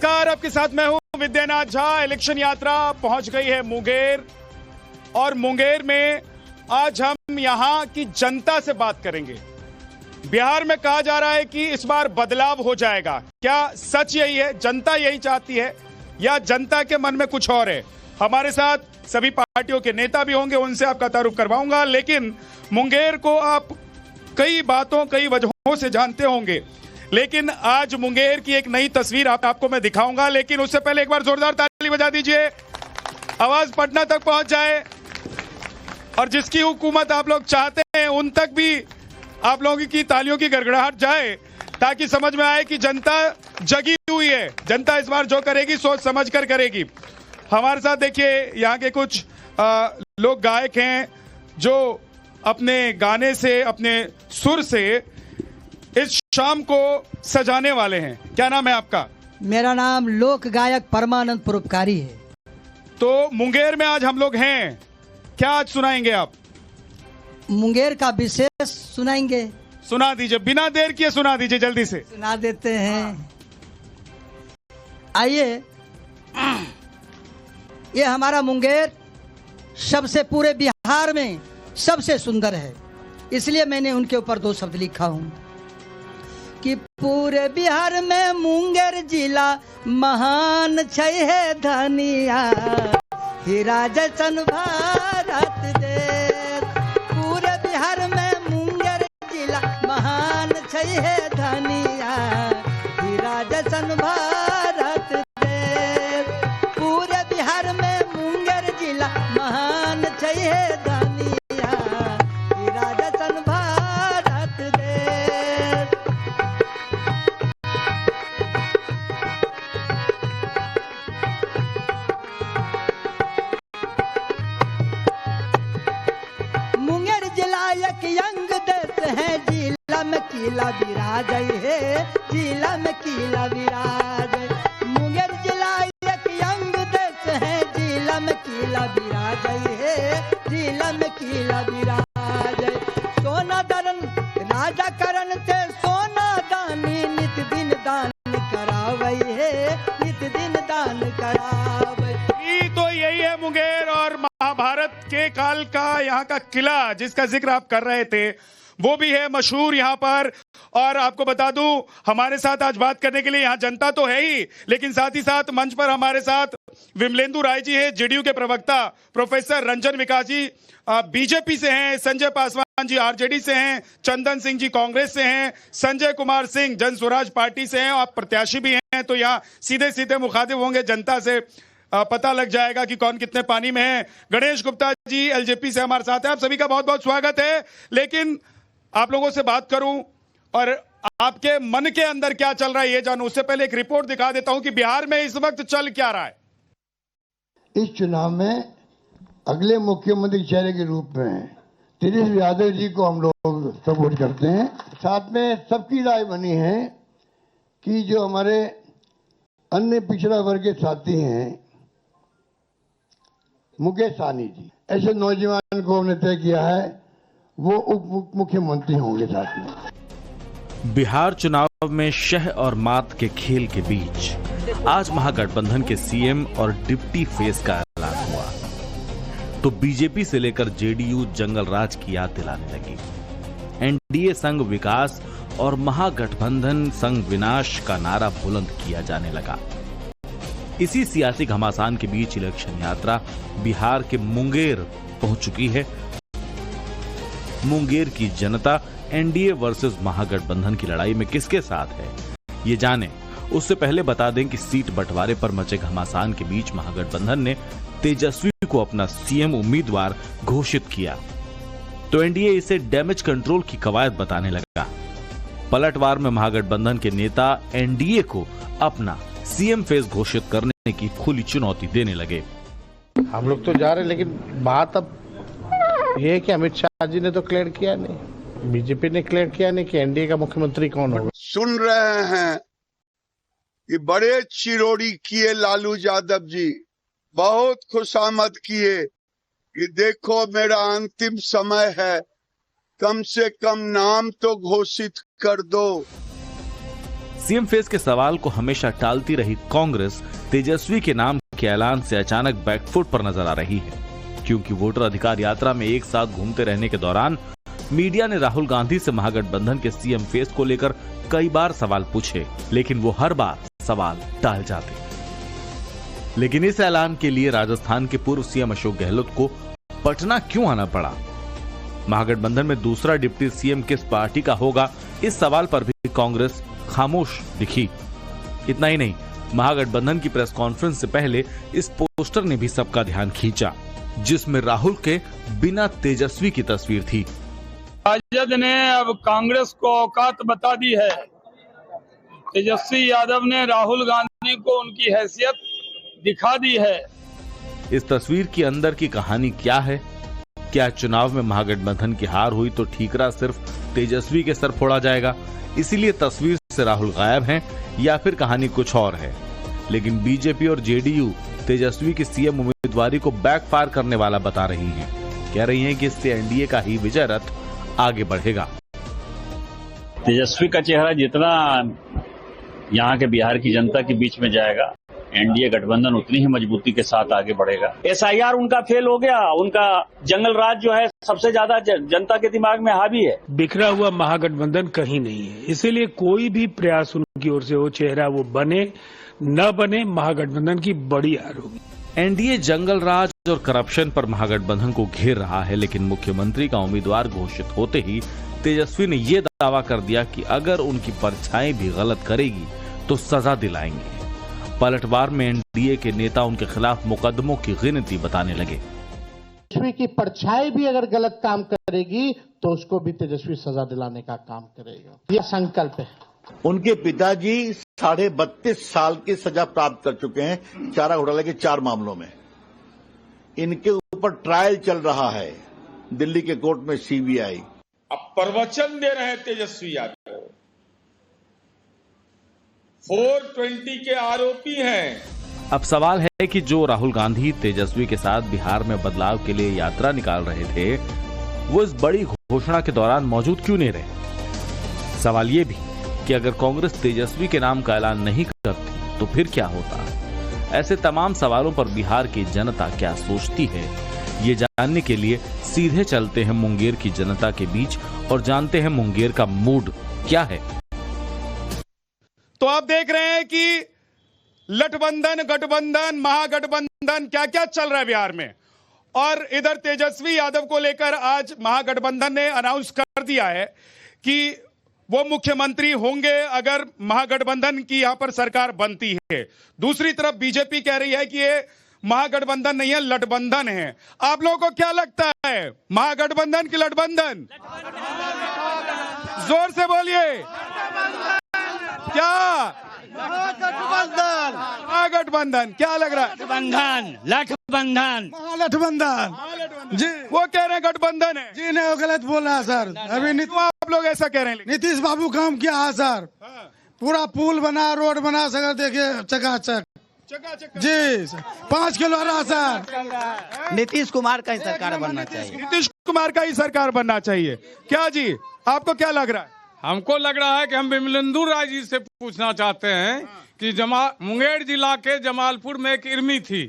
नमस्कार, आपके साथ मैं हूं विद्यानाथ झा। इलेक्शन यात्रा पहुंच गई है मुंगेर और मुंगेर में आज हम यहां की जनता से बात करेंगे। बिहार में कहा जा रहा है कि इस बार बदलाव हो जाएगा। क्या सच यही है? जनता यही चाहती है या जनता के मन में कुछ और है? हमारे साथ सभी पार्टियों के नेता भी होंगे, उनसे आपका तारुफ करवाऊंगा। लेकिन मुंगेर को आप कई बातों कई वजहों से जानते होंगे, लेकिन आज मुंगेर की एक नई तस्वीर आपको मैं दिखाऊंगा। लेकिन उससे पहले एक बार जोरदार ताली बजा दीजिए, आवाज पटना तक पहुंच जाए और जिसकी हुकूमत आप लोग चाहते हैं उन तक भी आप लोगों की तालियों की गड़गड़ाहट जाए, ताकि समझ में आए कि जनता जगी हुई है। जनता इस बार जो करेगी सोच समझ कर करेगी। हमारे साथ देखिए यहाँ के कुछ लोग गायक हैं जो अपने गाने से, अपने सुर से इस शाम को सजाने वाले हैं। क्या नाम है आपका? मेरा नाम लोक गायक परमानंद परोपकारी है। तो मुंगेर में आज हम लोग हैं, क्या आज सुनाएंगे आप? मुंगेर का विशेष सुनाएंगे। सुना दीजिए, बिना देर किए सुना दीजिए, जल्दी से सुना देते हैं। आइए, ये हमारा मुंगेर सबसे पूरे बिहार में सबसे सुंदर है, इसलिए मैंने उनके ऊपर 2 शब्द लिखा हूं कि पूरे बिहार में मुंगेर जिला महान है धनिया, हीरा जैसन भारत देश। पूरे बिहार में मुंगेर जिला महान है धनिया, हीरा जैसन भारत देश। पूरे बिहार में मुंगेर जिला महान है धनिया, हीरा जैसन भारत देश। मुंगेर जिला एक यंग देश है, जिला में किला विराज है, जिला में किला विराज। मुंगेर जिला एक यंग देश है, जिला में किला विराज है, जिला में किला विराज। सोना दरन राजा करण थे, सोना दानी नित दिन दान करावै है, नित दिन दान करावै। तो यही है मुंगेर और महाभारत के काल का यहाँ का किला जिसका जिक्र आप कर रहे थे, वो भी है मशहूर यहाँ पर। और आपको बता दूं, हमारे साथ आज बात करने के लिए यहाँ जनता तो है ही, लेकिन साथ ही साथ मंच पर हमारे साथ विमलेंदु राय जी है, जेडीयू के प्रवक्ता, प्रोफेसर रंजन विकास जी बीजेपी से हैं, संजय पासवान जी आरजेडी से हैं, चंदन सिंह जी कांग्रेस से हैं, संजय कुमार सिंह जन स्वराज पार्टी से हैं, आप प्रत्याशी भी हैं। तो यहाँ सीधे सीधे मुखातिब होंगे जनता से, पता लग जाएगा कि कौन कितने पानी में है। गणेश गुप्ता जी एलजेपी से हमारे साथ हैं, आप सभी का बहुत बहुत स्वागत है। लेकिन आप लोगों से बात करूं और आपके मन के अंदर क्या चल रहा है ये जानूं, उससे पहले एक रिपोर्ट दिखा देता हूं कि बिहार में इस वक्त चल क्या रहा है। इस चुनाव में अगले मुख्यमंत्री चेहरे के रूप में तेजस्वी यादव जी को हम लोग सपोर्ट करते हैं। साथ में सबकी राय बनी है कि जो हमारे अन्य पिछड़ा वर्ग के साथी हैं, मुकेश सहनी जी, ऐसे नौजवान को हमने तय किया है वो उप मुख्यमंत्री होंगे। साथ में बिहार चुनाव में शह और मात के खेल के बीच आज महागठबंधन के सीएम और डिप्टी फेस का ऐलान हुआ, तो बीजेपी से लेकर जेडीयू जंगल राज की याद दिलाने लगी। एनडीए संग विकास और महागठबंधन संग विनाश का नारा बुलंद किया जाने लगा। इसी सियासी घमासान के बीच इलेक्शन यात्रा बिहार के मुंगेर पहुंच चुकी है। मुंगेर की जनता एनडीए वर्सेस महागठबंधन की लड़ाई में किसके साथ है ये जाने, उससे पहले बता दें कि सीट बंटवारे पर मचे घमासान के बीच महागठबंधन ने तेजस्वी को अपना सीएम उम्मीदवार घोषित किया, तो एनडीए इसे डैमेज कंट्रोल की कवायद बताने लगा। पलटवार में महागठबंधन के नेता एनडीए को अपना सीएम फेस घोषित करने की खुली चुनौती देने लगे। हम लोग तो जा रहे, लेकिन बात अब ये है कि अमित शाह जी ने तो क्लियर किया नहीं, बीजेपी ने क्लियर किया नहीं कि एनडीए का मुख्यमंत्री कौन होगा। सुन रहे हैं कि बड़े चिरोड़ी किए लालू यादव जी, बहुत खुशामद किए कि देखो मेरा अंतिम समय है, कम से कम नाम तो घोषित कर दो। सीएम फेस के सवाल को हमेशा टालती रही कांग्रेस तेजस्वी के नाम के ऐलान से अचानक बैकफुट पर नजर आ रही है, क्योंकि वोटर अधिकार यात्रा में एक साथ घूमते रहने के दौरान मीडिया ने राहुल गांधी से महागठबंधन के सीएम फेस को लेकर कई बार सवाल पूछे, लेकिन वो हर बार सवाल टाल जाते। लेकिन इस ऐलान के लिए राजस्थान के पूर्व सीएम अशोक गहलोत को पटना क्यों आना पड़ा? महागठबंधन में दूसरा डिप्टी सीएम किस पार्टी का होगा, इस सवाल पर भी कांग्रेस खामोश दिखी। इतना ही नहीं, महागठबंधन की प्रेस कॉन्फ्रेंस से पहले इस पोस्टर ने भी सबका ध्यान खींचा, जिसमें राहुल के बिना तेजस्वी की तस्वीर थी। राजद ने अब कांग्रेस को औकात बता दी है। तेजस्वी यादव ने राहुल गांधी को उनकी हैसियत दिखा दी है। इस तस्वीर की अंदर की कहानी क्या है? क्या चुनाव में महागठबंधन की हार हुई तो ठीकरा सिर्फ तेजस्वी के सर फोड़ा जाएगा, इसीलिए तस्वीर से राहुल गायब हैं, या फिर कहानी कुछ और है? लेकिन बीजेपी और जेडीयू तेजस्वी की सीएम उम्मीदवारी को बैकफायर करने वाला बता रही हैं। कह रही हैं कि इससे एनडीए का ही विजय रथ आगे बढ़ेगा। तेजस्वी का चेहरा जितना यहाँ के बिहार की जनता के बीच में जाएगा, एनडीए गठबंधन उतनी ही मजबूती के साथ आगे बढ़ेगा। एसआईआर उनका फेल हो गया, उनका जंगल राज जो है सबसे ज्यादा जनता के दिमाग में हावी है। बिखरा हुआ महागठबंधन कहीं नहीं है, इसीलिए कोई भी प्रयास उनकी ओर से हो, चेहरा वो बने न बने, महागठबंधन की बड़ी हार होगी। एनडीए जंगल राज और करप्शन पर महागठबंधन को घेर रहा है, लेकिन मुख्यमंत्री का उम्मीदवार घोषित होते ही तेजस्वी ने यह दावा कर दिया कि अगर उनकी परछाई भी गलत करेगी तो सजा दिलाएंगे। पलटवार में एनडीए के नेता उनके खिलाफ मुकदमों की गिनती बताने लगे। तेजस्वी की परछाई भी अगर गलत काम करेगी तो उसको भी तेजस्वी सजा दिलाने का काम करेगा, यह संकल्प है। उनके पिताजी 32.5 साल की सजा प्राप्त कर चुके हैं चारा घोटाले के 4 मामलों में। इनके ऊपर ट्रायल चल रहा है दिल्ली के कोर्ट में, सीबीआई। अब प्रवचन दे रहे हैं तेजस्वी यादव, 420 के आरोपी हैं। अब सवाल है कि जो राहुल गांधी तेजस्वी के साथ बिहार में बदलाव के लिए यात्रा निकाल रहे थे, वो इस बड़ी घोषणा के दौरान मौजूद क्यों नहीं रहे? सवाल ये भी कि अगर कांग्रेस तेजस्वी के नाम का ऐलान नहीं करती तो फिर क्या होता? ऐसे तमाम सवालों पर बिहार की जनता क्या सोचती है, ये जानने के लिए सीधे चलते हैं मुंगेर की जनता के बीच और जानते हैं मुंगेर का मूड क्या है। तो आप देख रहे हैं कि लठबंधन, गठबंधन, महागठबंधन क्या क्या चल रहा है बिहार में। और इधर तेजस्वी यादव को लेकर आज महागठबंधन ने अनाउंस कर दिया है कि वो मुख्यमंत्री होंगे अगर महागठबंधन की यहां पर सरकार बनती है। दूसरी तरफ बीजेपी कह रही है कि ये महागठबंधन नहीं है, लठबंधन है। आप लोगों को क्या लगता है, महागठबंधन की लठबंधन? जोर से बोलिए, क्या महागठबंधन? क्या लग रहा है? गठबंधन, लठबंधन, महागठबंधन जी। वो कह रहे हैं गठबंधन है जी, नहीं, वो गलत बोल रहा है सर। अभी आप लोग ऐसा कह रहे हैं। नीतीश बाबू काम किया है सर, पूरा पुल बना, रोड बना, सर देखिए चकाचक जी। 5 किलो रहा सर। नीतीश कुमार का ही सरकार बनना चाहिए। नीतीश कुमार का ही सरकार बनना चाहिए। क्या जी, आपको क्या लग रहा है? हमको लग रहा है कि हम विमलेंदु राय जी से पूछना चाहते हैं कि मुंगेर जिला के जमालपुर में एक इर्मी थी,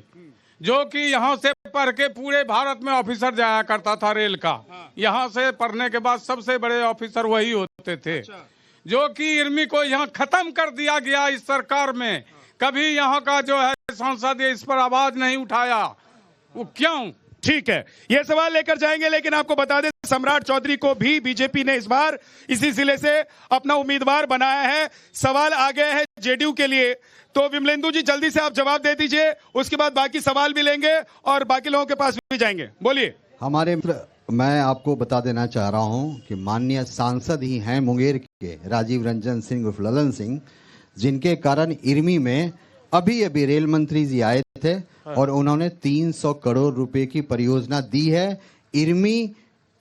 जो कि यहाँ से पढ़ के पूरे भारत में ऑफिसर जाया करता था रेल का। यहाँ से पढ़ने के बाद सबसे बड़े ऑफिसर वही होते थे। जो कि इर्मी को यहाँ खत्म कर दिया गया इस सरकार में। कभी यहाँ का जो है सांसद इस पर आवाज नहीं उठाया, वो क्यों? ठीक है, ये सवाल लेकर जाएंगे, लेकिन आपको बता दें सम्राट चौधरी को भी बीजेपी ने इस बार इसी जिले से अपना उम्मीदवार बनाया है। सवाल आ गए हैं जेडीयू के लिए, तो विमलेंदु जी जल्दी से आप जवाब दे दीजिए, उसके बाद बाकी सवाल भी लेंगे और बाकी लोगों के पास भी जाएंगे। बोलिए। हमारे मैं आपको बता देना चाह रहा हूं कि माननीय सांसद ही हैं मुंगेर के राजीव रंजन सिंह उर्फ ललन सिंह, जिनके कारण इर्मी में अभी रेल मंत्री जी आए थे और उन्होंने 300 करोड़ रुपए की परियोजना दी है इर्मी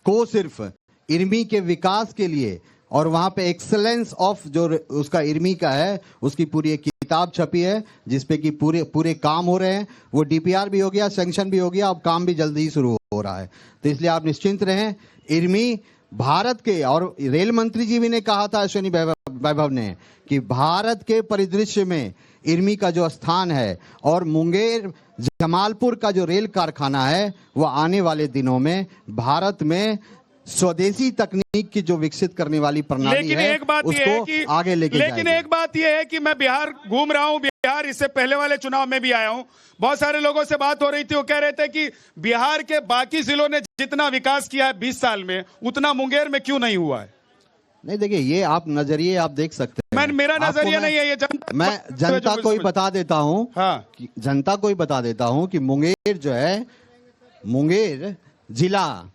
को, सिर्फ इर्मी के विकास के लिए। और वहां पे एक्सेलेंस ऑफ जो उसका इर्मी का है, उसकी पूरी एक किताब छपी है जिसपे कि पूरे काम हो रहे हैं। वो डीपीआर भी हो गया, सैंक्शन भी हो गया, अब काम भी जल्दी ही शुरू हो रहा है। तो इसलिए आप निश्चिंत रहें, इर्मी भारत के, और रेल मंत्री जी भी ने कहा था अश्विनी वैभव ने, कि भारत के परिदृश्य में इर्मी का जो स्थान है और मुंगेर जमालपुर का जो रेल कारखाना है वो आने वाले दिनों में भारत में स्वदेशी तकनीक की जो विकसित करने वाली प्रणाली लेकिन है एक बात यह है कि आगे लेके लेकिन जाएगी। एक बात यह है कि मैं बिहार घूम रहा हूं, बिहार इससे पहले वाले चुनाव में भी आया हूं, बहुत सारे लोगों से बात हो रही थी, वो कह रहे थे कि बिहार के बाकी जिलों ने जितना विकास किया है 20 साल में उतना मुंगेर में क्यों नहीं हुआ है। नहीं देखिए, ये आप नजरिए आप देख सकते हैं, मेरा नजरिया नहीं है ये, जनता मैं जनता को ही बता देता हूं, हाँ। जनता को ही बता देता हूं कि मुंगेर जो है, मुंगेर जिला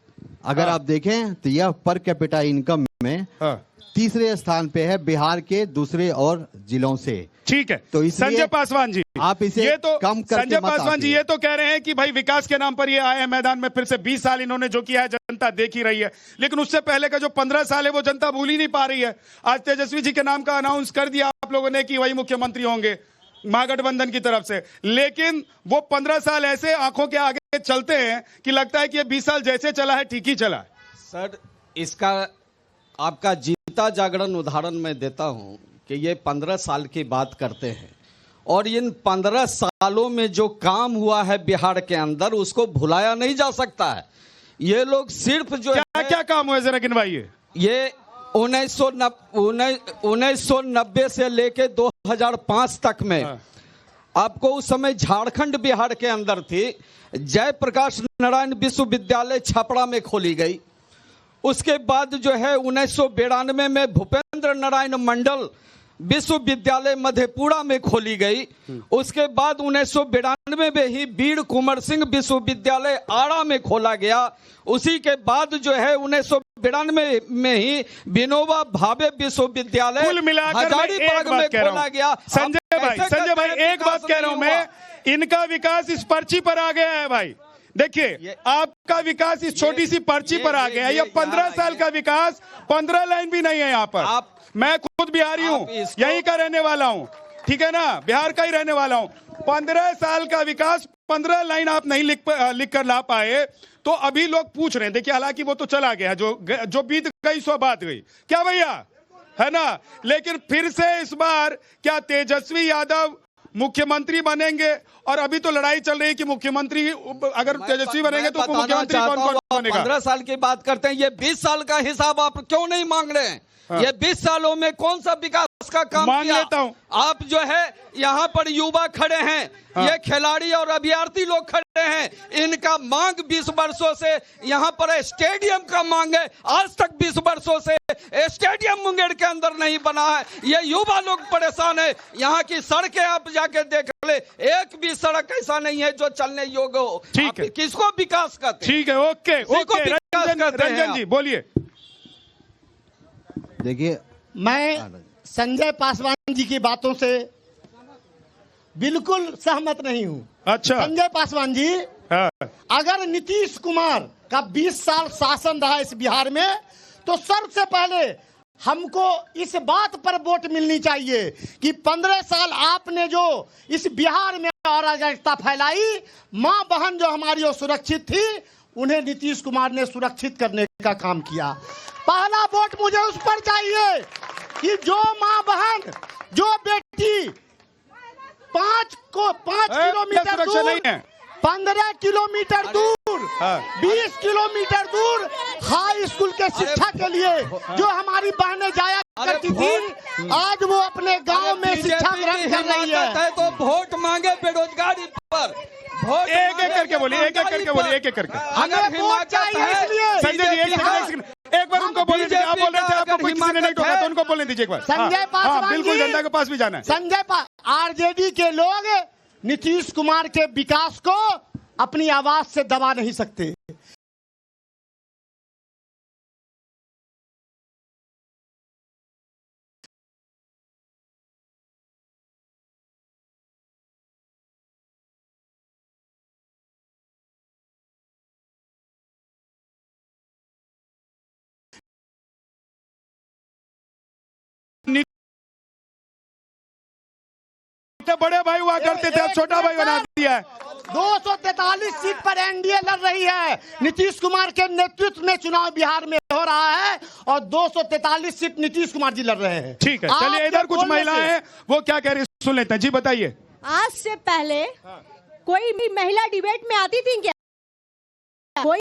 अगर आप देखें तो यह पर कैपिटा इनकम में तीसरे स्थान पे है बिहार के दूसरे और जिलों से। ठीक है, तो संजय पासवान जी आप इसे ये तो कम करके संजय मत पासवान जी आंकिए। ये तो कह रहे हैं कि भाई विकास के नाम पर ये आए हैं मैदान में, फिर से 20 साल इन्होंने जो किया है जनता देख ही रही है, लेकिन उससे पहले का जो 15 साल है वो जनता भूल ही नहीं पा रही है। आज तेजस्वी जी के नाम का अनाउंस कर दिया आप लोगों ने कि वही मुख्यमंत्री होंगे महागठबंधन की तरफ से, लेकिन वो 15 साल ऐसे आंखों के आगे चलते हैं कि लगता है कि ये 20 साल जैसे चला है ठीक ही चला है। सर, इसका आपका जीता जागरण उदाहरण मैं देता हूं कि ये 15 साल की बात करते हैं और इन 15 सालों में जो काम हुआ है बिहार के अंदर उसको भुलाया नहीं जा सकता है। ये लोग सिर्फ जो क्या काम हुआ जरा गिनवाइए। ये 1990 से लेके 2005 तक में आपको उस समय झारखंड बिहार के अंदर थी, जयप्रकाश नारायण विश्वविद्यालय छपरा में खोली गई। उसके बाद जो है 1992 में भूपेंद्र नारायण मंडल विश्वविद्यालय मधेपुरा में खोली गई। उसके बाद 1992 में ही वीर कुंवर सिंह विश्वविद्यालय आरा में खोला गया। उसी के बाद जो है 1992 में ही विनोबा भावे विश्वविद्यालय कुल मिलाकर हजारीबाग में खोला गया। संजय भाई एक बात कह रहा हूं मैं, इनका विकास इस पर्ची पर आ गया है भाई। देखिए आपका विकास इस छोटी सी पर्ची पर आ गया है, ये 15 साल का विकास 15 लाइन भी नहीं है यहाँ पर। मैं खुद बिहारी हूँ, यहीं का रहने वाला हूँ, ठीक है ना, बिहार का ही रहने वाला हूँ। 15 साल का विकास 15 लाइन आप नहीं लिख कर ला पाए, तो अभी लोग पूछ रहे हैं। देखिए हालांकि वो तो चला गया, जो बीत गई सो बात गई, क्या भैया, है ना। लेकिन फिर से इस बार क्या तेजस्वी यादव मुख्यमंत्री बनेंगे? और अभी तो लड़ाई चल रही है कि मुख्यमंत्री अगर तेजस्वी बनेंगे तो मुख्यमंत्री कौन बनेगा। 15 साल की बात करते हैं, ये 20 साल का हिसाब आप क्यों नहीं मांग रहे हैं? ये 20 सालों में कौन सा विकास का काम मांग किया? लेता हूं। आप जो है यहाँ पर युवा खड़े हैं, ये खिलाड़ी और अभ्यर्थी लोग खड़े हैं, इनका मांग 20 वर्षों से यहाँ पर स्टेडियम का मांग है। आज तक 20 वर्षों से स्टेडियम मुंगेर के अंदर नहीं बना है। ये युवा लोग परेशान है। यहाँ की सड़कें आप जाके देख ले, एक भी सड़क ऐसा नहीं है जो चलने योग्य हो। ठीक है, किसको विकास करते? ठीक है, ओके ओके, रंजन जी बोलिए। देखिए मैं संजय पासवान जी की बातों से बिल्कुल सहमत नहीं हूं। अच्छा, संजय पासवान जी, अगर नीतीश कुमार का 20 साल शासन रहा इस बिहार में, तो सबसे पहले हमको इस बात पर वोट मिलनी चाहिए कि 15 साल आपने जो इस बिहार में अराजकता फैलाई, मां बहन जो हमारी वो सुरक्षित थी, उन्हें नीतीश कुमार ने सुरक्षित करने का काम किया। पहला वोट मुझे उस पर चाहिए कि जो मां बहन, जो बेटी 5 किलोमीटर दूर, 15 किलोमीटर दूर, 20 किलोमीटर दूर हाई स्कूल के शिक्षा के लिए जो हमारी बहनें जाया करती थी, आज वो अपने गांव में शिक्षा ग्रहण कर रही है। तो वोट मांगे बेरोजगारी पर, वोट एक एक करके बोलिए, एक एक करके बोलिए, एक एक करके। हमें वोट चाहिए इसलिए। संजय जी एक बार उनको बोलने दीजिए। आप बोल रहे थे आपको किसी ने नहीं टोका, तो उनको बोलने दीजिए एक बार। संजय पासवान बिल्कुल जनता के पास भी जाना है। संजय आरजेडी के लोग नीतीश कुमार के विकास को अपनी आवाज से दबा नहीं सकते। बड़े भाई हुआ करते थे, अब छोटा भाई बना दिया है। 243 सीट पर एनडीए लड़ रही है। नीतीश कुमार के नेतृत्व में चुनाव बिहार में हो रहा है और 243 सीट नीतीश कुमार जी लड़ रहे हैं। ठीक है, चलिए इधर कुछ महिलाएं हैं, वो क्या कह रही है सुन लेते हैं। जी बताइए। आज से पहले कोई भी महिला डिबेट में आती थी क्या? कोई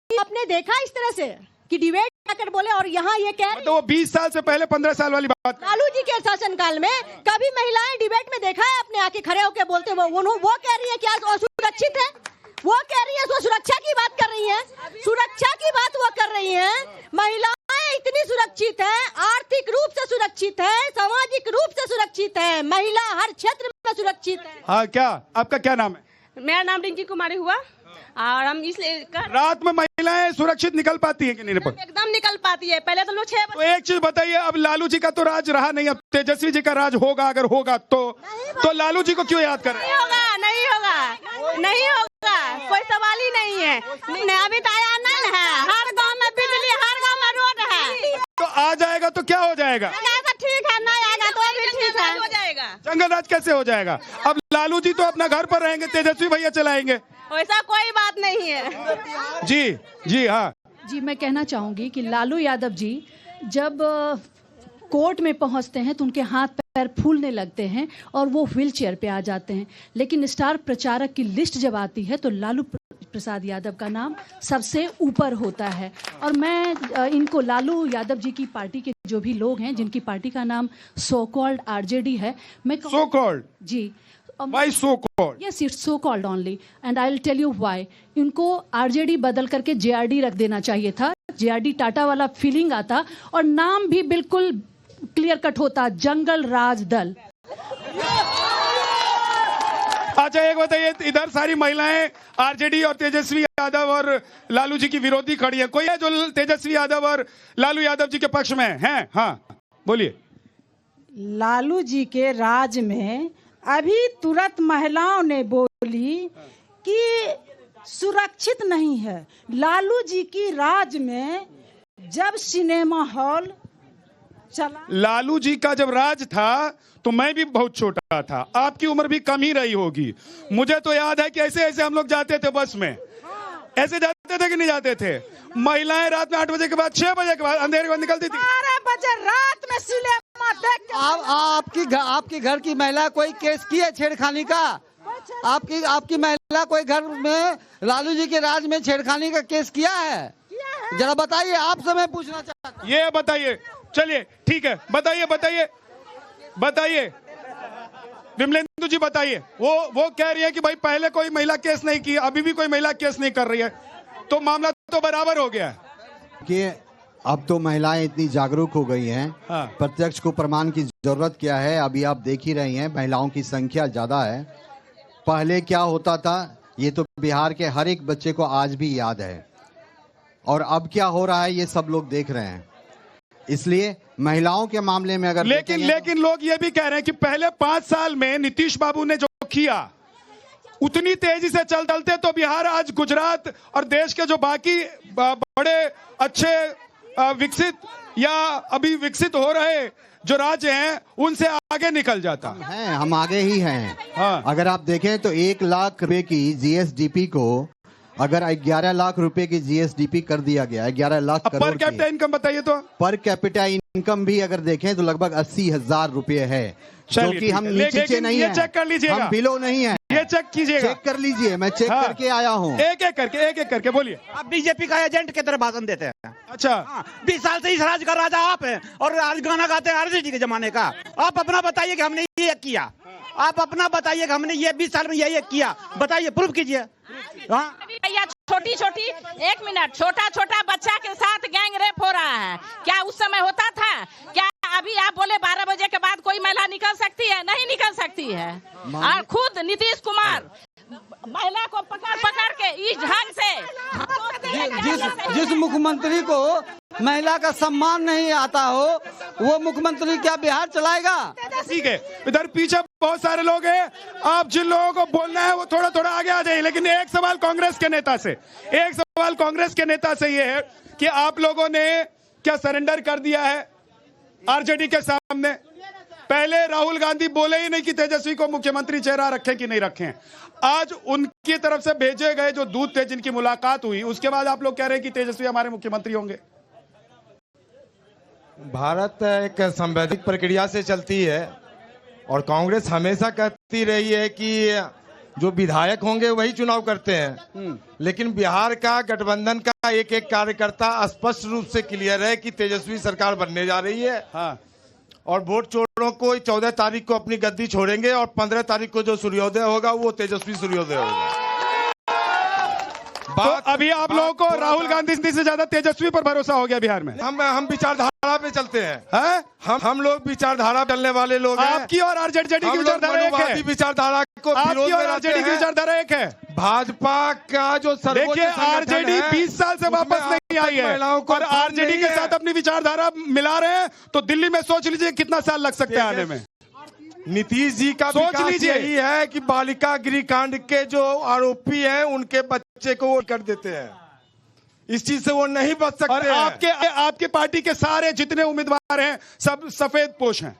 आपने देखा इस तरह से कि डिबेट आकर बोले? और यहाँ ये कह रहे तो वो 20 साल से पहले 15 साल वाली बात। लालू जी के शासनकाल में कभी महिलाएं डिबेट में देखा है अपने आके खड़े होकर बोलते? वो कह रही है क्या सुरक्षित है? वो कह रही है वो सुरक्षा की बात कर रही है, सुरक्षा की बात वो कर रही है। महिलाएं इतनी सुरक्षित है, आर्थिक रूप से सुरक्षित है, सामाजिक रूप से सुरक्षित है, महिला हर क्षेत्र में सुरक्षित है। हाँ, क्या आपका क्या नाम है? मेरा नाम रिंकी कुमारी हुआ और हम इसलिए रात में महिलाएं सुरक्षित निकल पाती है कि नहीं? एकदम निकल पाती है। पहले तो लोग 6 तो एक चीज बताइए, अब लालू जी का तो राज रहा नहीं, अब तेजस्वी जी का राज होगा, अगर होगा तो लालू जी को क्यों याद कर रहे हैं? नहीं होगा, कोई सवाल ही नहीं है। अभी तो आया नहीं है, हर गांव में बिजली, हर गांव में रोड है। तो आ जाएगा तो क्या हो जाएगा? ठीक है, नहीं आएगा तो भी ठीक है, हो जाएगा। जंगल राज कैसे हो जाएगा? अब लालू जी तो अपना घर पर रहेंगे, तेजस्वी भैया चलाएंगे। वैसा कोई बात नहीं है। जी हाँ जी, मैं कहना चाहूंगी कि लालू यादव जी जब कोर्ट में पहुंचते हैं तो उनके हाथ पैर फूलने लगते हैं और वो व्हील चेयर पे आ जाते हैं, लेकिन स्टार प्रचारक की लिस्ट जब आती है तो लालू प्रसाद यादव का नाम सबसे ऊपर होता है। और मैं इनको, लालू यादव जी की पार्टी के जो भी लोग हैं जिनकी पार्टी का नाम सो कॉल्ड आरजेडी है, मैं so called ji Why so called? Yes, it's so called only, and I'll tell you why. इनको आरजेडी बदल करके जेआरडी रख देना चाहिए था। जेआरडी टाटा वाला फीलिंग आता और नाम भी बिल्कुल क्लियर कट होता, जंगल राज दल। अच्छा एक बताइए, इधर सारी महिलाएं आरजेडी और तेजस्वी यादव और लालू जी की विरोधी खड़ी है, कोई है जो तेजस्वी यादव और लालू यादव जी के पक्ष में है? हाँ बोलिए। लालू जी के राज में अभी तुरंत महिलाओं ने बोली कि सुरक्षित नहीं है। लालू जी की राज में जब सिनेमा हॉल चला, लालू जी का जब राज था तो मैं भी बहुत छोटा था, आपकी उम्र भी कम ही रही होगी। मुझे तो याद है कि ऐसे ऐसे हम लोग जाते थे बस में, ऐसे जाते थे कि नहीं जाते थे? महिलाएं रात में 8 बजे के बाद 6 बजे के बाद अंधेरे के बाद निकलती थी। 12 बजे रात में सिनेमा देख। आपकी घर की महिला कोई केस की है छेड़खानी का? आपकी महिला कोई घर में लालू जी के राज में छेड़खानी का केस किया है? जरा बताइए, आपसे मैं पूछना चाहता हूं। ये बताइए, चलिए ठीक है, बताइए विमलेंदु जी बताइए। वो कह रही है कि भाई पहले कोई महिला केस नहीं की, अभी भी कोई महिला केस नहीं कर रही है, तो मामला तो बराबर हो गया है कि अब तो महिलाएं इतनी जागरूक हो गई हैं। हाँ। प्रत्यक्ष को प्रमाण की जरूरत क्या है? अभी आप देख ही रही हैं, महिलाओं की संख्या ज्यादा है। पहले क्या होता था ये तो बिहार के हर एक बच्चे को आज भी याद है, और अब क्या हो रहा है ये सब लोग देख रहे हैं। इसलिए महिलाओं के मामले में अगर लेकिन लोग ये भी कह रहे हैं कि पहले 5 साल में नीतीश बाबू ने जो किया उतनी तेजी से चलते तो बिहार आज गुजरात और देश के जो बाकी बड़े अच्छे विकसित या अभी विकसित हो रहे जो राज्य हैं उनसे आगे निकल जाता है। हम आगे ही हैं। हाँ। अगर आप देखें तो 1 लाख रुपए की जीएसडीपी को अगर 11 लाख रुपए की जीएसडीपी कर दिया गया, 11 lakh crore per capita income बताइए तो। पर कैपिटा इनकम भी अगर देखें तो लगभग 80,000 रुपए है, जो कि हम नीचे नहीं है। चेक कर लीजिएगा, हम बिलो नहीं है, ये चेक कीजिएगा, चेक कर लीजिए। मैं चेक करके आया हूँ। एक एक करके बोलिए। आप बीजेपी का एजेंट की तरह भाषण देते हैं। अच्छा 20 साल से इस राज्य का राजा आप हैं और आज गाना गाते हैं आरजेडी के जमाने का। आप अपना बताइए कि हमने ये किया, आप अपना बताइए कि हमने ये 20 साल में ये किया, बताइए, प्रूफ कीजिए। छोटी 1 मिनट, छोटा बच्चा के साथ गैंग रेप हो रहा है, क्या उस समय होता था क्या? अभी आप बोले 12 बजे के बाद कोई महिला निकल सकती है? नहीं निकल सकती है। और खुद नीतीश कुमार महिला को पकड़ के इस ढंग से जिस मुख्यमंत्री को महिला का सम्मान नहीं आता हो वो मुख्यमंत्री क्या बिहार चलाएगा? ठीक है, इधर पीछे बहुत सारे लोग हैं, आप जिन लोगों को बोलना है वो थोड़ा आगे आ जाइए। लेकिन एक सवाल कांग्रेस के नेता से ये है कि आप लोगों ने क्या सरेंडर कर दिया है आरजेडी के सामने? पहले राहुल गांधी बोले ही नहीं कि तेजस्वी को मुख्यमंत्री चेहरा रखें कि नहीं रखें। आज उनकी तरफ से भेजे गए जो दूत थे, जिनकी मुलाकात हुई, उसके बाद आप लोग कह रहे हैं कि तेजस्वी हमारे मुख्यमंत्री होंगे। भारत एक संवैधानिक प्रक्रिया से चलती है और कांग्रेस हमेशा कहती रही है कि जो विधायक होंगे वही चुनाव करते हैं, लेकिन बिहार का गठबंधन का एक एक कार्यकर्ता स्पष्ट रूप से क्लियर है कि तेजस्वी सरकार बनने जा रही है। हाँ। और वोट चोरों को 14 तारीख को अपनी गद्दी छोड़ेंगे और 15 तारीख को जो सूर्योदय होगा वो तेजस्वी सूर्योदय होगा। तो अभी आप लोगों को राहुल गांधी से ज्यादा तेजस्वी पर भरोसा हो गया बिहार में? हम विचारधारा पे चलते हैं, हम लोग विचारधारा चलने वाले लोग हैं। आपकी और आरजेडी की विचारधारा एक है। विचारधारा को आपकी और आरजेडी की विचारधारा एक है। भाजपा का जो देखिए, आरजेडी 20 साल से वापस नहीं आई है और आरजेडी के साथ अपनी विचारधारा मिला रहे हैं, तो दिल्ली में सोच लीजिए कितना साल लग सकते हैं आने में। नीतीश जी का सोच लीजिए यही है कि बालिका गृह कांड के जो आरोपी हैं उनके बच्चे को वो कर देते हैं, इस चीज से वो नहीं बच सकते। और आपके पार्टी के सारे जितने उम्मीदवार हैं सब सफेद पोश हैं।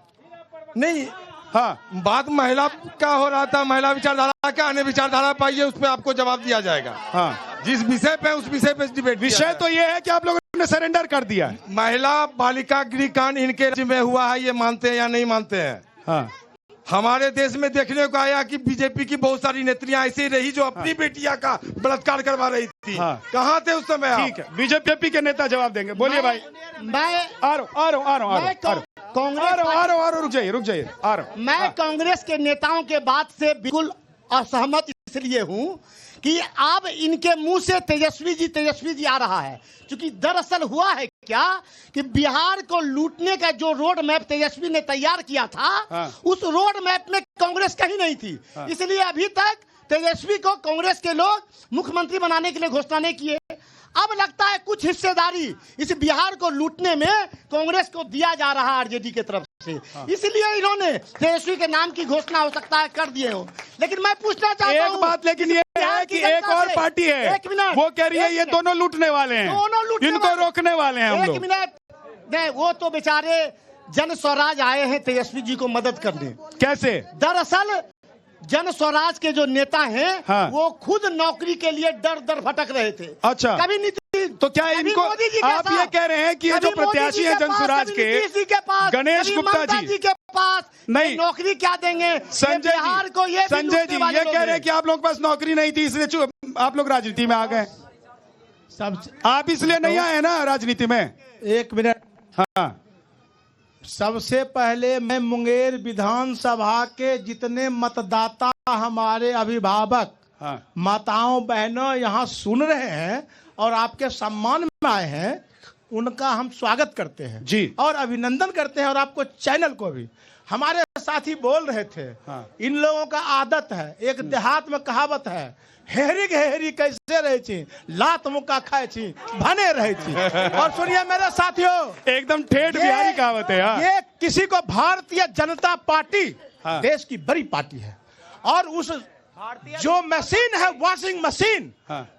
नहीं, हाँ, बात महिला का हो रहा था, महिला विचारधारा का, अन्य विचारधारा पाइए, उस पर आपको जवाब दिया जाएगा। हाँ, जिस विषय पे उस विषय पे डिबेट। विषय तो ये है कि आप लोगों ने सरेंडर कर दिया है। महिला बालिका गृह कांड इनके राज्य में हुआ है, ये मानते हैं या नहीं मानते हैं? हाँ। हमारे देश में देखने को आया कि बीजेपी की बहुत सारी नेत्रियां ऐसी रही जो अपनी बेटिया का बलात्कार करवा रही थी। कहाँ थे उस समय? ठीक है, बीजेपी के नेता जवाब देंगे। बोलिए भाई। मैं आ रहा हूँ, रुक जाइए आ रहा हूँ। मैं कांग्रेस के नेताओं के बात से बिल्कुल असहमत इसलिए हूँ कि अब इनके मुंह से तेजस्वी जी आ रहा है, क्योंकि दरअसल हुआ है क्या कि बिहार को लूटने का जो रोड मैप तेजस्वी ने तैयार किया था, उस रोड मैप में कांग्रेस कहीं नहीं थी। इसलिए अभी तक तेजस्वी को कांग्रेस के लोग मुख्यमंत्री बनाने के लिए घोषणा नहीं किए। अब लगता है कुछ हिस्सेदारी इस बिहार को लूटने में कांग्रेस को दिया जा रहा है आरजेडी की तरफ से, इसलिए इन्होंने तेजस्वी के नाम की घोषणा हो सकता है कर दिए हो। लेकिन मैं पूछना चाहता हूं एक बात, लेकिन ये है कि एक और पार्टी है, वो कह रही है ये दोनों लूटने वाले हैं, इनको रोकने वाले हैं हम लोग। एक मिनट, नहीं, वो तो बेचारे जन स्वराज आए हैं तेजस्वी जी को मदद करने। कैसे? दरअसल जन स्वराज के जो नेता हैं वो खुद नौकरी के लिए दर भटक रहे थे। अच्छा, कभी नीतीश, तो क्या इनको आप ये कह रहे हैं कि ये जो प्रत्याशी हैं जन स्वराज के गणेश गुप्ता जी के पास नहीं नौकरी क्या देंगे? संजय जी ये कह रहे हैं कि आप लोगों के पास नौकरी नहीं थी इसलिए आप लोग राजनीति में आ गए। आप इसलिए नहीं आए ना राजनीति में? एक मिनट। हाँ, सबसे पहले मैं मुंगेर विधानसभा के जितने मतदाता, हमारे अभिभावक, माताओं बहनों यहाँ सुन रहे हैं और आपके सम्मान में आए हैं, उनका हम स्वागत करते हैं जी और अभिनंदन करते हैं। और आपको चैनल को भी। हमारे साथी बोल रहे थे, इन लोगों का आदत है, एक देहात में कहावत है, हेरी कैसे रहे छी, लात मुक्का खाए छी, भने रहे छी। और सुनिए मेरे साथियों, एकदम ठेठ बिहारी कहावत है। ये किसी को भारतीय जनता पार्टी देश की बड़ी पार्टी है, और उस जो मशीन है, वॉशिंग मशीन,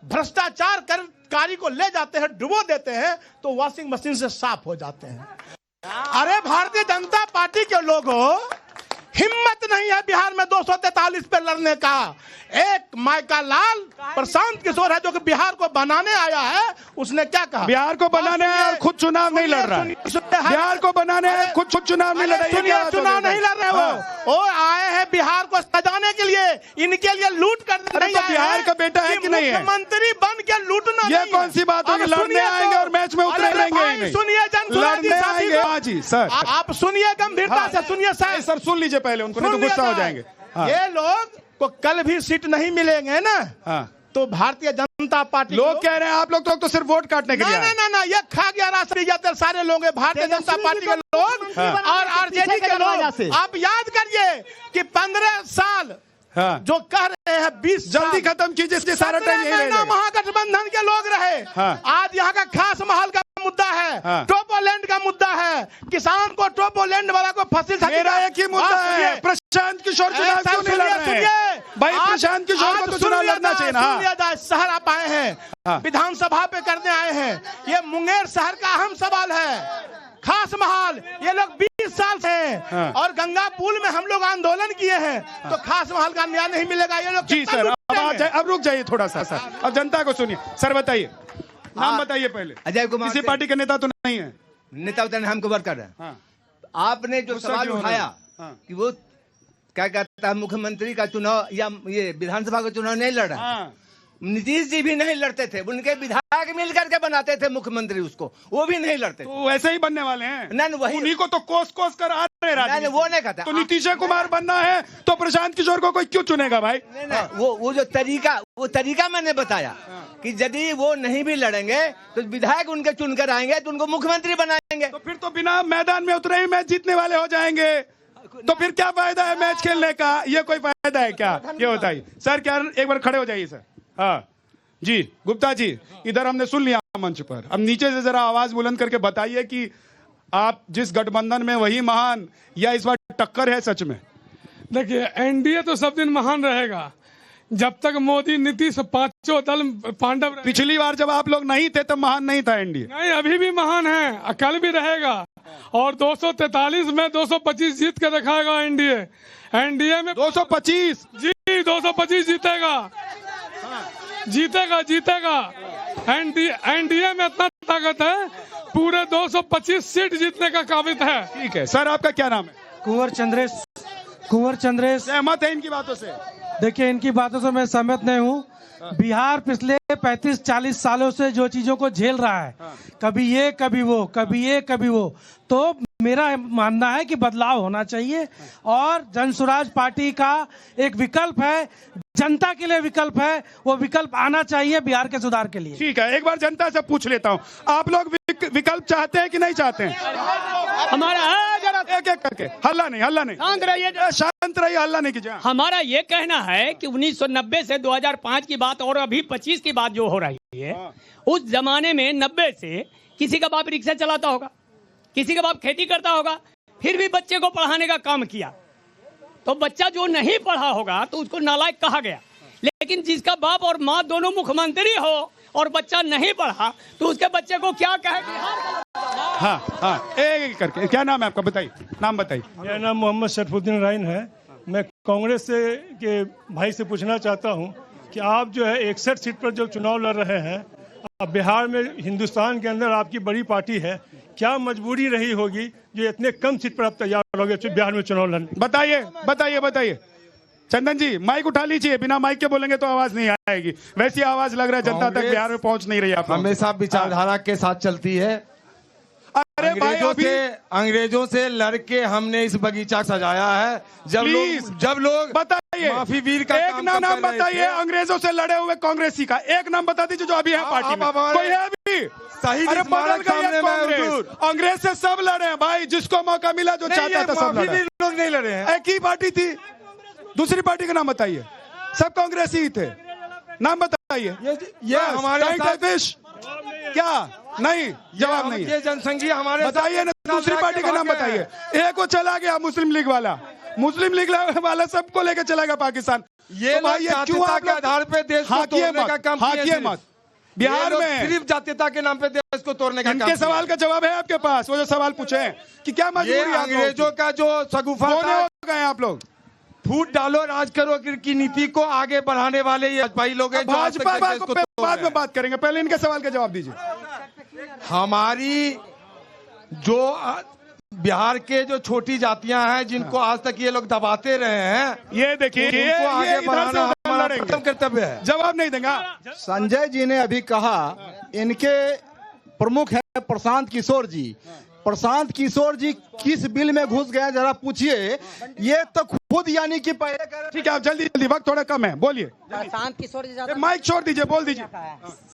भ्रष्टाचार कारी को ले जाते हैं, डुबो देते हैं, तो वॉशिंग मशीन से साफ हो जाते हैं। अरे भारतीय जनता पार्टी के लोगों, हिम्मत नहीं है बिहार में 243 पे लड़ने का। एक माइका लाल प्रशांत किशोर है जो कि बिहार को बनाने आया है, उसने क्या कहा? बिहार को बनाने आया, खुद चुनाव नहीं लड़ रहा है। बिहार को बनाने आया, खुद चुनाव नहीं लड़ रहा है। चुनाव नहीं लड़ रहे वो आए हैं बिहार को सजाने के लिए, इनके लिए लूट कर नहीं आए। बिहार का बेटा है कि नहीं है? मुख्यमंत्री बन के लूटना, ये कौन सी बात होगी? लड़ने आएंगे और मैच में उतरेंगे। सुनिए जी सर, आप सुनिए, गंभीरता से सुनिए सर, सुन लीजिए पहले, उनको नहीं तो गुस्सा हो जाएंगे। ये लोग को कल भी सीट नहीं मिलेंगे ना, तो भारतीय जनता पार्टी लोग कह रहे हैं आप लोग तो सिर्फ वोट काटने के लिए। ना, ये खा गया राष्ट्रीय जाते सारे लोग हैं, भारतीय जनता पार्टी के लोग और आरजेडी के लोग। आप याद करिए कि 15 साल जो कह रहे हैं 20 जल्दी खत्म कीजिए, सारा टाइम यही रहेगा। महागठबंधन के लोग रहे। आज यहाँ का खास महल का मुद्दा है, टोपोलैंड का मुद्दा है, किसान को टोपोलैंड वाला को फसल। मेरा एक ही मुद्दा है, प्रशांत किशोर चुनाव क्यों नहीं लड़ रहे हैं? भाई प्रशांत किशोर को तो चुनाव लड़ना चाहिए ना। शहर आप आए हैं, विधानसभा पे करने आए हैं, ये मुंगेर शहर का अहम सवाल है। खास महल, ये लोग 20 20 साल से और गंगा पुल में हम लोग आंदोलन किए हैं, तो खास महल का न्याय नहीं मिलेगा। ये लोग जी सर, अब रुक जाइए थोड़ा सा सर, अब जनता को सुनिए। सर बताइए, नाम बताइए पहले। अजय कुमार। किसी पार्टी के नेता तो नहीं है? नेता उतना हमको वर्कर है। आपने जो सवाल उठाया कि वो क्या कहता है मुख्यमंत्री का चुनाव या ये विधानसभा का चुनाव नहीं लड़ा, नीतीश जी भी नहीं लड़ते थे, उनके विधायक मिल करके बनाते थे मुख्यमंत्री, उसको वो भी नहीं लड़ते। तो वैसे ही बनने वाले हैं। नहीं वही उन्हीं को तो कोस कोस कर आ रहे हैं। वो नहीं कहता। तो नीतीश कुमार बनना है तो प्रशांत किशोर को कोई क्यों चुनेगा भाई? नहीं, वो जो तरीका मैंने बताया कि यदि वो नहीं भी लड़ेंगे तो विधायक उनके चुनकर आएंगे तो उनको मुख्यमंत्री बनाएंगे। तो फिर तो बिना मैदान में उतरे ही मैच जीतने वाले हो जाएंगे, तो फिर क्या फायदा है मैच खेलने का? ये कोई फायदा है क्या? ये बताइए सर। क्या एक बार खड़े हो जाइए सर। हाँ जी, गुप्ता जी, इधर हमने सुन लिया मंच पर, अब नीचे से जरा आवाज बुलंद करके बताइए कि आप जिस गठबंधन में वही महान या इस बार टक्कर है सच में? देखिए, एनडीए तो सब दिन महान रहेगा जब तक मोदी नीतीश पांचों दल पांडव। पिछली बार जब आप लोग नहीं थे तब महान नहीं था एनडीए? नहीं, अभी भी महान है, कल भी रहेगा, और 243 में 225 जीत के दिखाएगा एनडीए। एनडीए में 225 जी 225 जीतेगा। एनडीए में इतना ताकत है, पूरे 225 सीट जीतने का काबिल है। ठीक है सर, आपका क्या नाम है? कुंवर चंद्रेश। सहमत है इनकी बातों से? देखिए, इनकी बातों से मैं सहमत नहीं हूँ। बिहार पिछले 35-40 सालों से जो चीजों को झेल रहा है, कभी ये कभी वो, कभी ये कभी वो, तो मेरा मानना है कि बदलाव होना चाहिए और जनसुराज पार्टी का एक विकल्प है, जनता के लिए विकल्प है, वो विकल्प आना चाहिए बिहार के सुधार के लिए। ठीक है, एक बार जनता से पूछ लेता हूँ, आप लोग विकल्प चाहते हैं कि नहीं चाहते हैं? हमारा एक एक करके, हल्ला नहीं शांत रहिए, हल्ला नहीं कीजिए। हमारा ये कहना है कि 1990 से 2005 की बात और अभी 25 की बात जो हो रही है, उस जमाने में 90 से किसी का बाप रिक्शा चलाता होगा, किसी का बाप खेती करता होगा, फिर भी बच्चे को पढ़ाने का काम किया, तो बच्चा जो नहीं पढ़ा होगा तो उसको नालायक कहा गया। लेकिन जिसका बाप और माँ दोनों मुख्यमंत्री हो और बच्चा नहीं पढ़ा तो उसके बच्चे को क्या कहे? हाँ, एक करके। क्या नाम है आपका, बताइए, नाम बताइए। मेरा नाम मोहम्मद शरफुद्दीन राइन है। मैं कांग्रेस के भाई से पूछना चाहता हूं कि आप जो है 61 सीट पर जो चुनाव लड़ रहे हैं, अब बिहार में हिंदुस्तान के अंदर आपकी बड़ी पार्टी है, क्या मजबूरी रही होगी जो इतने कम सीट पर आप तैयार हो गए बिहार में चुनाव लड़ने? बताइए। चंदन जी, माइक उठा लीजिए, बिना माइक के बोलेंगे तो आवाज नहीं आएगी। वैसी आवाज लग रहा है जनता तक बिहार में पहुंच नहीं रही। आप हमेशा विचारधारा के साथ चलती है। अरे भाई, अंग्रेजों से लड़के हमने इस बगीचा सजाया है। जब लोग बताइए, माफी वीर का एक नाम बताइए अंग्रेजों से लड़े हुए कांग्रेसी का, एक नाम बता दीजिए जो अभी है पार्टी में। कोई है अभी? सही। अरे बदल गई है कांग्रेस, अंग्रेज से सब लड़े हैं भाई, जिसको मौका मिला जो चाहता था सब लड़े। लोग नहीं लड़े हैं, एक ही पार्टी थी, दूसरी पार्टी का नाम बताइए। सब कांग्रेसी ही थे, नाम बताइए। ये हमारे क्या नहीं, जवाब नहीं। ये जनसंख्या हमारे बताइए ना, दूसरी पार्टी का नाम बताइए। एक वो चला गया मुस्लिम लीग वाला सबको लेकर चला गया पाकिस्तान। ये तो भाई, ये क्यों आप आधार पे देश को तोड़ने का काम किए मत। बिहार में सिर्फ जातीयता के नाम पे देश को तोड़ने का काम। इनके सवाल का जवाब है आपके पास? वो जो सवाल पूछे हैं कि क्या मजबूरी अंग्रेजों का जो सगुफा हो गए आप लोग, फूट डालो राज करो की नीति को आगे बढ़ाने वाले ये भाई लोग हैं। भाजपा को बाद में बात करेंगे, पहले इनके सवाल का जवाब दीजिए। हमारी जो बिहार के जो छोटी जातियां हैं जिनको आज तक ये लोग दबाते रहे हैं, ये देखिए, उनको आगे बढ़ाना हमारा प्रथम कर्तव्य है। जवाब नहीं देंगे। संजय जी ने अभी कहा, इनके प्रमुख है प्रशांत किशोर जी। प्रशांत किशोर जी किस बिल में घुस गए जरा पूछिए। ये तो खुद यानी कि पहले। ठीक है, आप जल्दी, वक्त थोड़ा कम है, बोलिए। प्रशांत किशोर जी, माइक छोड़ दीजिए, बोल दीजिए।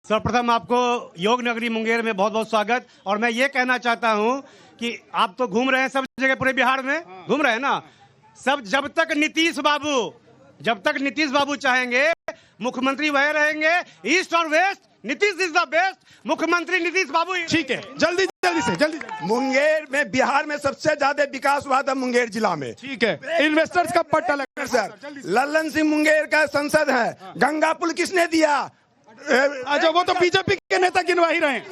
सर्वप्रथम आपको योग नगरी मुंगेर में बहुत बहुत स्वागत। और मैं ये कहना चाहता हूँ कि आप तो घूम रहे हैं सब जगह, पूरे बिहार में घूम रहे हैं ना सब। जब तक नीतीश बाबू चाहेंगे मुख्यमंत्री वह रहेंगे, ईस्ट और west Nitish is the best. मुख्यमंत्री नीतीश बाबू। ठीक है, जल्दी से। मुंगेर में बिहार में सबसे ज्यादा विकास हुआ था मुंगेर जिला में। ठीक है, इन्वेस्टर्स का पट्टा लगा सर। लल्लन सिंह मुंगेर का संसद है। गंगा पुल किसने दिया? अच्छा, वो तो बीजेपी के नेता गिनवा ही रहे हैं।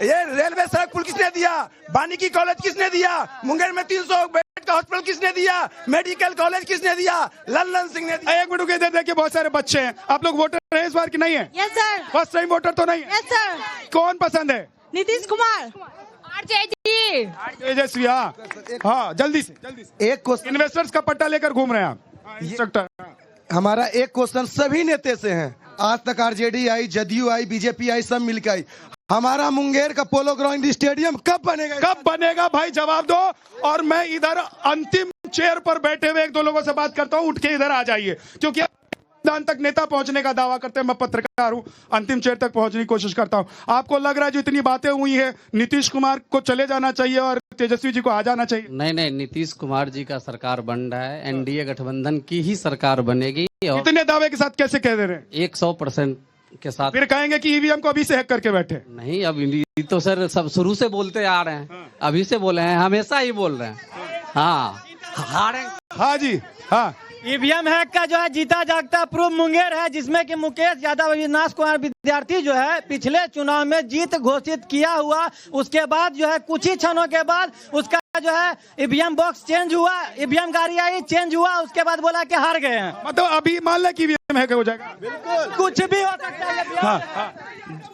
ये रेलवे सड़क पुल किसने दिया? वानिकी कॉलेज किसने दिया? मुंगेर में 300 बेड का हॉस्पिटल किसने दिया? मेडिकल कॉलेज किसने दिया? लल्लन सिंह ने दिया। एक मिनट के देखिए, बहुत सारे बच्चे हैं। आप लोग वोटर हैं इस बार की नहीं है? Yes sir. First time voter तो नहीं है? Yes sir. कौन पसंद है? नीतीश कुमार। तेजस्वी। हाँ, जल्दी से एक क्वेश्चन, इन्वेस्टर्स का पट्टा लेकर घूम रहे हैं आप इंस्ट्रक्टर। हमारा एक क्वेश्चन सभी नेता से है, आज तक आरजेडी आई, जदयू आई, बीजेपी आई, सब मिलकर आई। हमारा मुंगेर का पोलो ग्राउंड स्टेडियम कब बनेगा? कब बनेगा भाई, जवाब दो। और मैं इधर अंतिम चेयर पर बैठे हुए एक दो लोगों से बात करता हूँ, उठ के इधर आ जाइए, क्योंकि मैदान तक नेता पहुंचने का दावा करते हैं। मैं पत्रकार हूं, अंतिम चेयर तक पहुंचने की कोशिश करता हूं। आपको लग रहा है जो इतनी बातें हुई है, नीतीश कुमार को चले जाना चाहिए और तेजस्वी जी को आ जाना चाहिए? नहीं, नीतीश कुमार जी का सरकार बन रहा है, एनडीए गठबंधन की ही सरकार बनेगी। और इतने दावे के साथ कैसे कह दे रहे हैं? 100% के साथ। फिर कहेंगे कि ईवीएम को अभी से हैक करके बैठे। नहीं, अब तो सर सब शुरू से बोलते आ रहे हैं, अभी से बोले हैं, हमेशा ही बोल रहे हैं। हाँ जी, हाँ। ईवीएम हैक का जो है जीता जागता प्रूफ मुंगेर है, जिसमें कि मुकेश यादव अविनाश कुमार विद्यार्थी जो है पिछले चुनाव में जीत घोषित किया हुआ, उसके बाद जो है कुछ ही क्षणों के बाद उसका जो है ईवीएम बॉक्स चेंज हुआ, ईवीएम गाड़ी आई चेंज हुआ, उसके बाद बोला कि हार गए हैं। मतलब अभी मान लें कि ईवीएम हैक हो जाएगा? बिल्कुल, कुछ भी हो सकता है।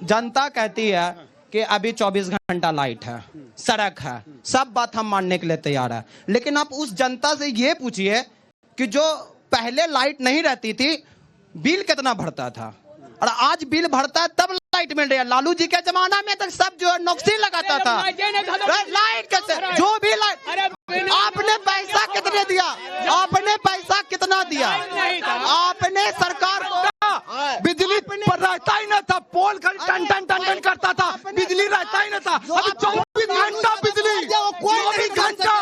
जनता कहती है कि अभी 24 घंटा लाइट है, सड़क है, सब बात हम मानने के लिए तैयार है, लेकिन आप उस जनता से ये पूछिए कि जो पहले लाइट नहीं रहती थी बिल कितना भरता था, और आज बिल भरता है तब लाइट मिल रही है। लालू जी के जमाना में तक सब जो है नौकरी लगाता था, लाइट कैसे, जो भी लाइट, आपने पैसा कितने दिया? आपने पैसा कितना दिया? आपने सरकार को बिजली पर रहता ही न था, पोल टन टन टन टन करता था, बिजली रहता ही न था। अभी 24 घंटा बिजली, 24 घंटा।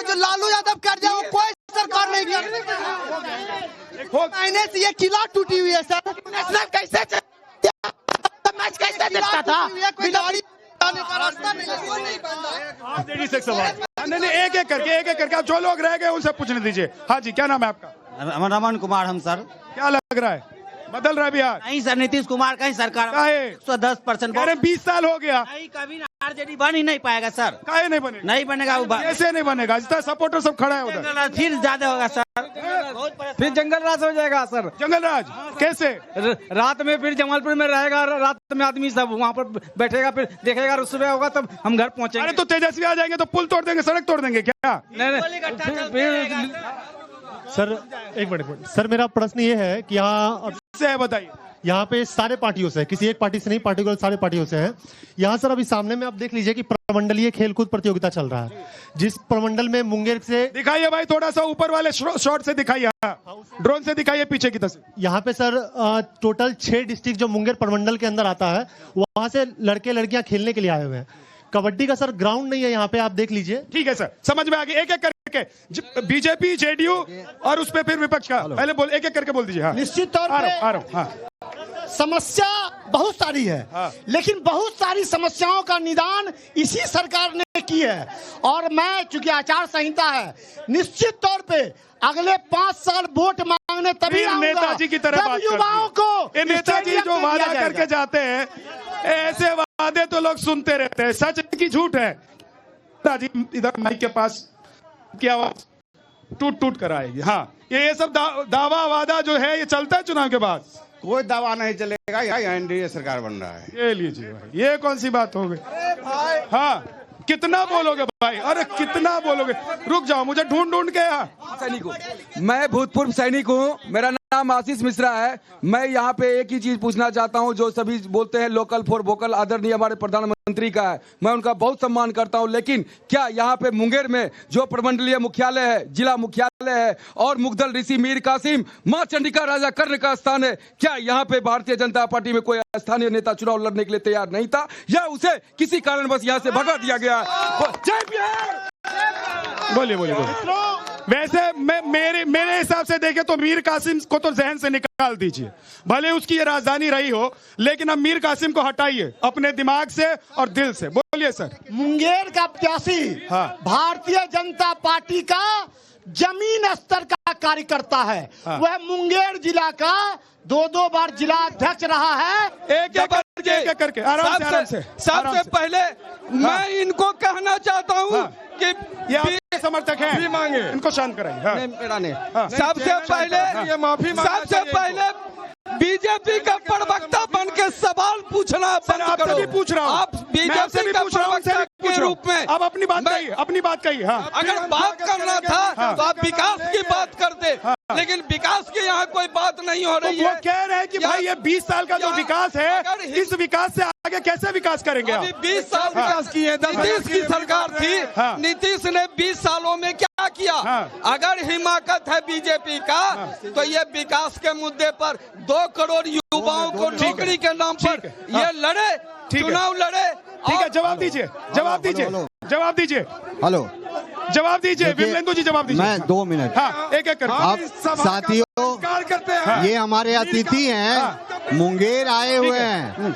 जो लालू यादव कर जाए वो कोई सरकार नहीं कर। महीने से ये किला टूटी हुई है सर, कैसे मैच कैसे देखता था? खिलाड़ी नहीं, एक एक करके आप जो लोग रह गए उनसे पूछने दीजिए। हाँ जी, क्या नाम है आपका? रमन कुमार। हम सर, क्या लग रहा है, बदल रहा है बिहार? नहीं सर, नीतीश कुमार का ही सरकार। 110%। अरे 20 साल हो गया, नहीं, कभी आरजेडी बन ही नहीं पाएगा सर। काहे नहीं बनेगा? नहीं बनेगा। कैसे नहीं बनेगा? जितना सपोर्टर सब खड़ा है उधर, फिर ज्यादा होगा सर, फिर जंगल राज हो जाएगा सर। जंगल राज कैसे? रात में फिर जमालपुर में रहेगा, रात में आदमी सब वहाँ पर बैठेगा, फिर देखेगा, सुबह होगा तब हम घर पहुँचेंगे। अरे तो तेजस्वी आ जाएंगे तो पुल तोड़ देंगे, सड़क तोड़ देंगे क्या? नहीं, सर एक मिनट सर, मेरा प्रश्न ये है कि यहाँ से है, बताइए। यहाँ पे सारे पार्टियों से, किसी एक पार्टी से नहीं, पार्टिकुलर सारे पार्टियों से है। यहाँ सर अभी सामने में आप देख लीजिए कि प्रमंडलीय खेलकूद प्रतियोगिता चल रहा है, जिस प्रमंडल में मुंगेर से, दिखाइए भाई, थोड़ा सा ऊपर वाले शॉट से दिखाइए, ड्रोन से दिखाइए पीछे की तस्वीर। यहाँ पे सर टोटल 6 डिस्ट्रिक्ट जो मुंगेर प्रमंडल के अंदर आता है, वहां से लड़के लड़कियां खेलने के लिए आए हुए हैं। कबड्डी का सर ग्राउंड नहीं है यहाँ पे, आप देख लीजिए। ठीक है सर, समझ में आ गया। एक एक करके बीजेपी, जेडीयू और उस पे फिर विपक्ष का, पहले बोल, एक एक करके बोल दीजिए। हाँ, निश्चित तौर पे समस्या बहुत सारी है, लेकिन बहुत सारी समस्याओं का निदान इसी सरकार ने की है। और मैं, चूंकि आचार संहिता है, निश्चित तौर पे अगले 5 साल वोट मांगने तभी आऊंगा नेताजी की तरह बात युवाओं को, नेताजी जो वादा करके जाते हैं, ऐसे वादे तो लोग सुनते रहते हैं, सच की झूठ है। नेताजी इधर माइक के पास की आवाज टूट टूट कर आएगी। हाँ, ये सब दावा वादा जो है ये चलता है चुनाव के बाद? कोई दावा नहीं चलेगा, यहाँ एनडीए सरकार बन रहा है। ये लीजिए भाई, ये कौन सी बात हो गई? हाँ, कितना बोलोगे भाई? अरे कितना बोलोगे? रुक जाओ, मुझे ढूंढ के यहाँ। सैनिक हूँ मैं, भूतपूर्व सैनिक हूँ, मेरा नाम आशीष मिश्रा है। मैं यहाँ पे एक ही चीज पूछना चाहता हूँ, जो सभी बोलते हैं लोकल फॉर वोकल, आदरणीय हमारे प्रधानमंत्री का है, मैं उनका बहुत सम्मान करता हूँ, लेकिन क्या यहाँ पे मुंगेर में जो प्रमंडलीय मुख्यालय है, जिला मुख्यालय है और मुगदल ऋषि मीर कासिम, माँ चंडिका राजा कर्ण का स्थान है, क्या यहाँ पे भारतीय जनता पार्टी में कोई स्थानीय नेता चुनाव लड़ने के लिए तैयार नहीं था, या उसे किसी कारणवश यहाँ से भगा दिया गया? जय बिहार। बोलिए बोलिए बोलिए। वैसे मेरे हिसाब से देखे तो मीर कासिम को तो जहन से निकाल दीजिए, भले उसकी ये राजधानी रही हो, लेकिन अब मीर कासिम को हटाइए अपने दिमाग से और दिल से। बोलिए सर। मुंगेर का प्रत्याशी भारतीय जनता पार्टी का जमीन स्तर का कार्यकर्ता है। वह मुंगेर जिला का 2 बार जिला अध्यक्ष रहा है। एक करके आराम से सबसे पहले मैं इनको कहना चाहता हूँ कि ये आपके समर्थक हैं, भी मांगे इनको शांत कराइए। मेरा नहीं, सबसे पहले ये माफी सबसे पहले बीजेपी का प्रवक्ता बन के सवाल पूछना बंद करो। भी पूछ रहा हूँ, आप बीजेपी का प्रवक्ता के रूप में अब अपनी बात कही, अपनी बात कही। हाँ, अगर बात करना था तो आप विकास की बात करते, लेकिन विकास की यहाँ कोई बात नहीं हो रही है। वो कह रहे हैं कि भाई ये 20 साल का जो विकास है, इस विकास से आगे कैसे विकास करेंगे? अभी 20 साल विकास किए, नीतीश की सरकार थी, नीतीश ने 20 सालों में क्या किया? अगर हिमाकत है बीजेपी का तो ये विकास के मुद्दे पर 2 करोड़ युवाओं को नौकरी के नाम पर ये लड़े, चुनाव लड़े। ठीक है, जवाब दीजिए, जवाब दीजिए, जवाब दीजिए। हेलो, जवाब दीजिए विमलेंदु जी, जवाब दीजिए। मैं 2 मिनट। हाँ, एक कर। आप साथियों, ये हमारे अतिथि हैं, मुंगेर आए हुए हैं,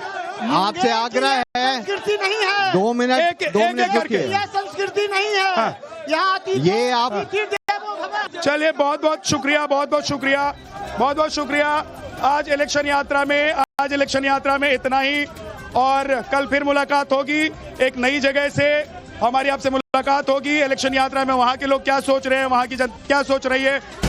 आपसे आग्रह है, संस्कृति नहीं है। 2 मिनट, 2 मिनट रुकिए। यह संस्कृति नहीं है। यहाँ ये आप चलिए, बहुत बहुत शुक्रिया, बहुत बहुत शुक्रिया, बहुत बहुत शुक्रिया। आज इलेक्शन यात्रा में इतना ही, और कल फिर मुलाकात होगी एक नई जगह से। हमारी आपसे मुलाकात होगी इलेक्शन यात्रा में। वहाँ के लोग क्या सोच रहे हैं, वहाँ की जनता क्या सोच रही है,